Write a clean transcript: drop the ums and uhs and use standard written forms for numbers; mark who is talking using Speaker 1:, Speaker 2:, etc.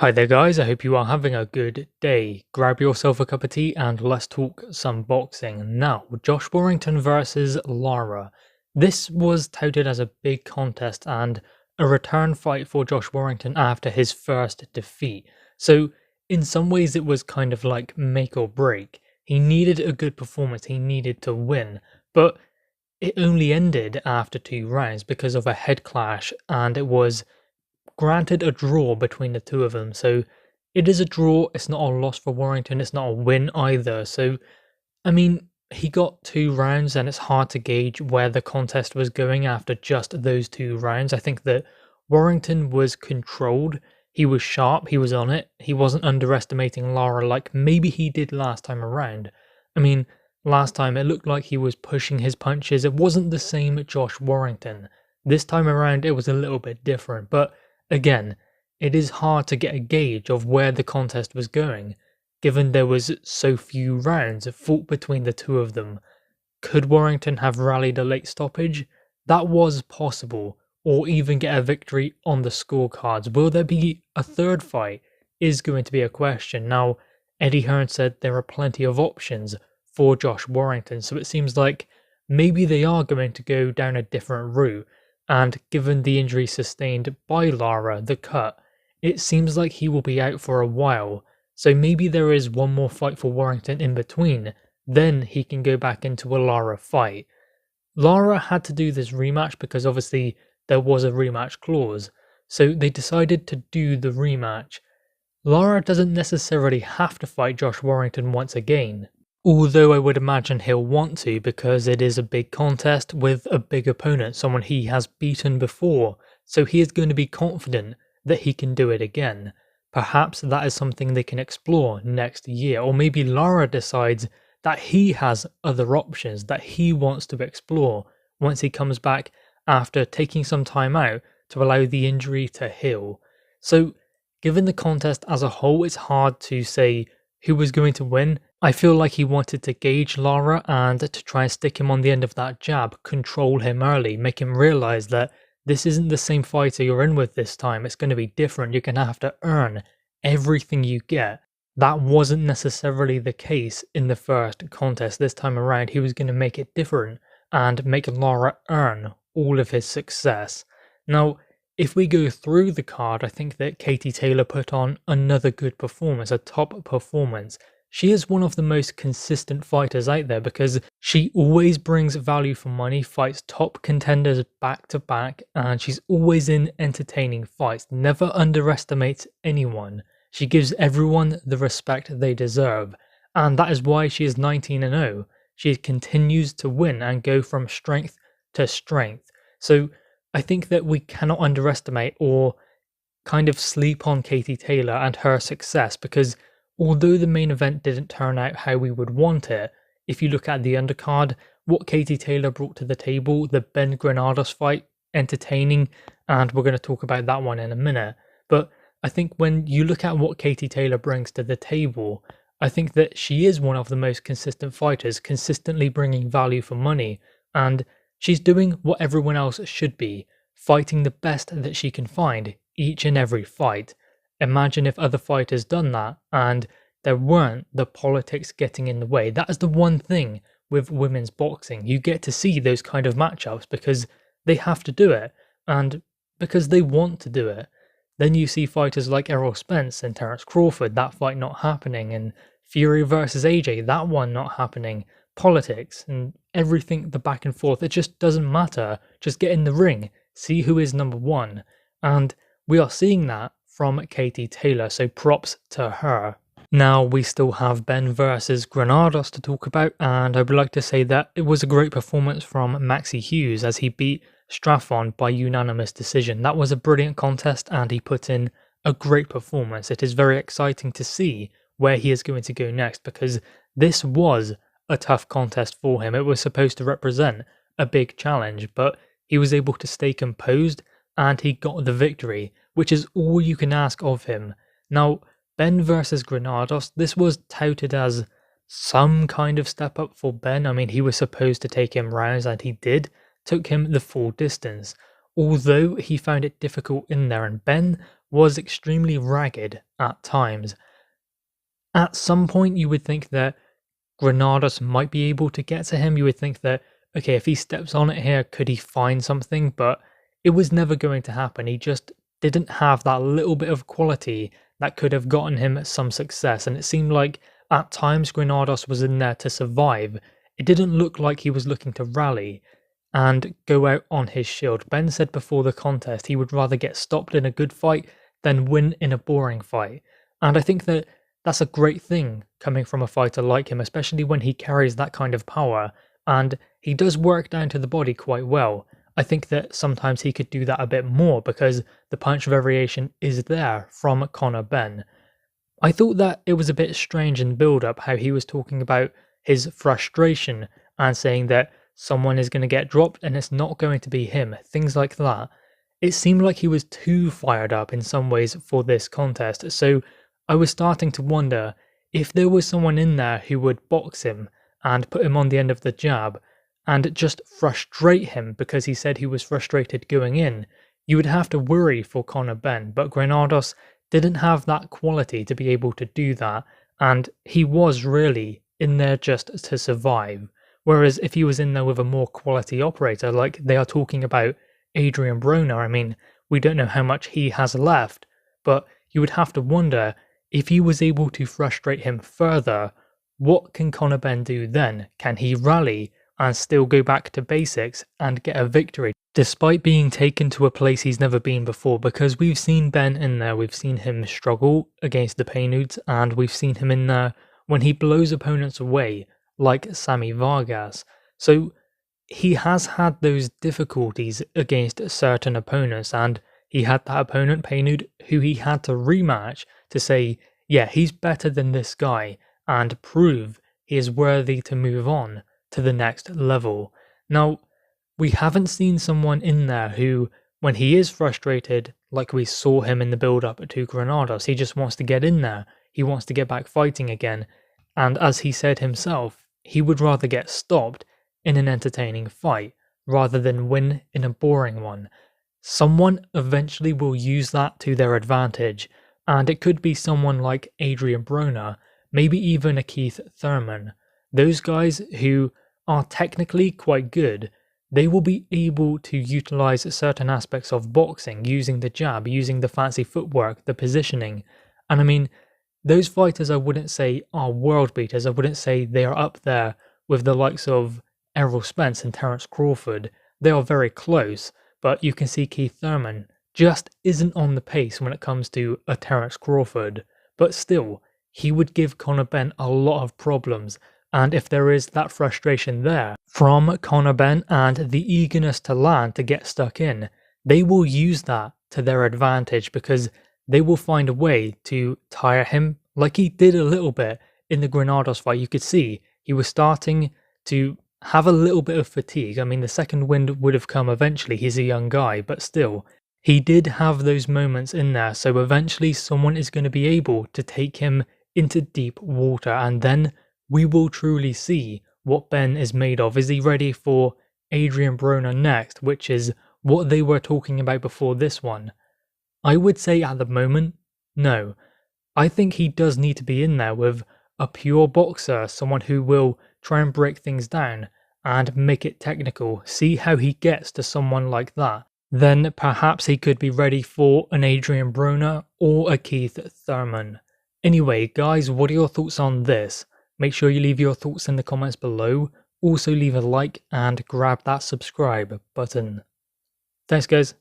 Speaker 1: Hi there guys, I hope you are having a good day. Grab yourself a cup of tea and let's talk some boxing. Now, Josh Warrington versus Lara. This was touted as a big contest and a return fight for Josh Warrington after his first defeat. So, in some ways it was kind of like make or break. He needed a good performance, he needed to win, but it only ended after 2 rounds because of a head clash, and it was granted a draw between the two of them. So it is a draw. It's not a loss for Warrington. It's not a win either. So, I mean, he got 2 rounds, and it's hard to gauge where the contest was going after just those 2 rounds. I think that Warrington was controlled. He was sharp. He was on it. He wasn't underestimating Lara like maybe he did last time around. I mean, last time it looked like he was pushing his punches. It wasn't the same Josh Warrington. This time around, it was a little bit different, but again, it is hard to get a gauge of where the contest was going, given there was so few rounds fought between the two of them. Could Warrington have rallied a late stoppage? That was possible, or even get a victory on the scorecards. Will there be a third fight? Is going to be a question. Now, Eddie Hearn said there are plenty of options for Josh Warrington, so it seems like maybe they are going to go down a different route. And given the injury sustained by Lara, the cut, it seems like he will be out for a while. So maybe there is one more fight for Warrington in between, then he can go back into a Lara fight. Lara had to do this rematch because obviously there was a rematch clause, so they decided to do the rematch. Lara doesn't necessarily have to fight Josh Warrington once again, although I would imagine he'll want to because it is a big contest with a big opponent, someone he has beaten before, so he is going to be confident that he can do it again. Perhaps that is something they can explore next year, or maybe Lara decides that he has other options that he wants to explore once he comes back after taking some time out to allow the injury to heal. So, given the contest as a whole, it's hard to say who was going to win. I feel like he wanted to gauge Lara and to try and stick him on the end of that jab, control him early, make him realise that this isn't the same fighter you're in with this time, it's going to be different, you're going to have to earn everything you get. That wasn't necessarily the case in the first contest. This time around, he was going to make it different and make Lara earn all of his success. Now, if we go through the card, I think that Katie Taylor put on another good performance, a top performance. She is one of the most consistent fighters out there because she always brings value for money, fights top contenders back to back, and she's always in entertaining fights, never underestimates anyone. She gives everyone the respect they deserve, and that is why she is 19-0. She continues to win and go from strength to strength. So I think that we cannot underestimate or kind of sleep on Katie Taylor and her success because although the main event didn't turn out how we would want it, if you look at the undercard, what Katie Taylor brought to the table, the Ben Granados fight, entertaining, and we're going to talk about that one in a minute. But I think when you look at what Katie Taylor brings to the table, I think that she is one of the most consistent fighters, consistently bringing value for money, and she's doing what everyone else should be, fighting the best that she can find each and every fight. Imagine if other fighters done that and there weren't the politics getting in the way. That is the one thing with women's boxing. You get to see those kind of matchups because they have to do it and because they want to do it. Then you see fighters like Errol Spence and Terence Crawford, that fight not happening, and Fury versus AJ, that one not happening. Politics and everything, the back and forth, it just doesn't matter. Just get in the ring, see who is number one. And we are seeing that from Katie Taylor, so props to her. Now we still have Ben versus Granados to talk about, and I would like to say that it was a great performance from Maxi Hughes as he beat Straffon by unanimous decision. That was a brilliant contest and he put in a great performance. It is very exciting to see where he is going to go next because this was a tough contest for him. It was supposed to represent a big challenge, but he was able to stay composed and he got the victory, which is all you can ask of him. Now, Ben versus Granados, this was touted as some kind of step up for Ben. I mean, he was supposed to take him rounds and he did, took him the full distance, although he found it difficult in there, and Ben was extremely ragged at times. At some point, you would think that Granados might be able to get to him. You would think that, okay, if he steps on it here, could he find something? But it was never going to happen. He just didn't have that little bit of quality that could have gotten him some success. And it seemed like at times Granados was in there to survive. It didn't look like he was looking to rally and go out on his shield. Ben said before the contest he would rather get stopped in a good fight than win in a boring fight. And I think that that's a great thing coming from a fighter like him, especially when he carries that kind of power, and he does work down to the body quite well. I think that sometimes he could do that a bit more because the punch variation is there from Conor Benn. I thought that it was a bit strange in build-up how he was talking about his frustration and saying that someone is going to get dropped and it's not going to be him, things like that. It seemed like he was too fired up in some ways for this contest, so I was starting to wonder if there was someone in there who would box him and put him on the end of the jab and just frustrate him because he said he was frustrated going in. You would have to worry for Conor Benn, but Granados didn't have that quality to be able to do that, and he was really in there just to survive. Whereas if he was in there with a more quality operator, like they are talking about Adrian Broner, I mean, we don't know how much he has left, but you would have to wonder if he was able to frustrate him further, what can Conor Benn do then? Can he rally and still go back to basics and get a victory, despite being taken to a place he's never been before? Because we've seen Ben in there, we've seen him struggle against the Paynudes, and we've seen him in there when he blows opponents away, like Sammy Vargas. So he has had those difficulties against certain opponents, and he had that opponent, Paynude, who he had to rematch to say, yeah, he's better than this guy, and prove he is worthy to move on to the next level. Now, we haven't seen someone in there who, when he is frustrated, like we saw him in the build-up to Granados, he just wants to get in there, he wants to get back fighting again, and as he said himself, he would rather get stopped in an entertaining fight, rather than win in a boring one. Someone eventually will use that to their advantage, and it could be someone like Adrian Broner, maybe even a Keith Thurman. Those guys who are technically quite good, they will be able to utilize certain aspects of boxing, using the jab, using the fancy footwork, the positioning. And I mean, those fighters I wouldn't say are world beaters, I wouldn't say they are up there with the likes of Errol Spence and Terence Crawford. They are very close, but you can see Keith Thurman just isn't on the pace when it comes to a Terence Crawford. But still, he would give Conor Benn a lot of problems, and if there is that frustration there from Conor Benn and the eagerness to land to get stuck in, they will use that to their advantage because they will find a way to tire him, like he did a little bit in the Granados fight. You could see he was starting to have a little bit of fatigue. I mean, the second wind would have come eventually, he's a young guy, but still, he did have those moments in there, so eventually someone is going to be able to take him into deep water, and then we will truly see what Ben is made of. Is he ready for Adrian Broner next, which is what they were talking about before this one? I would say at the moment, no. I think he does need to be in there with a pure boxer, someone who will try and break things down and make it technical, see how he gets to someone like that. Then perhaps he could be ready for an Adrian Broner or a Keith Thurman. Anyway, guys, what are your thoughts on this? Make sure you leave your thoughts in the comments below. Also leave a like and grab that subscribe button. Thanks, guys.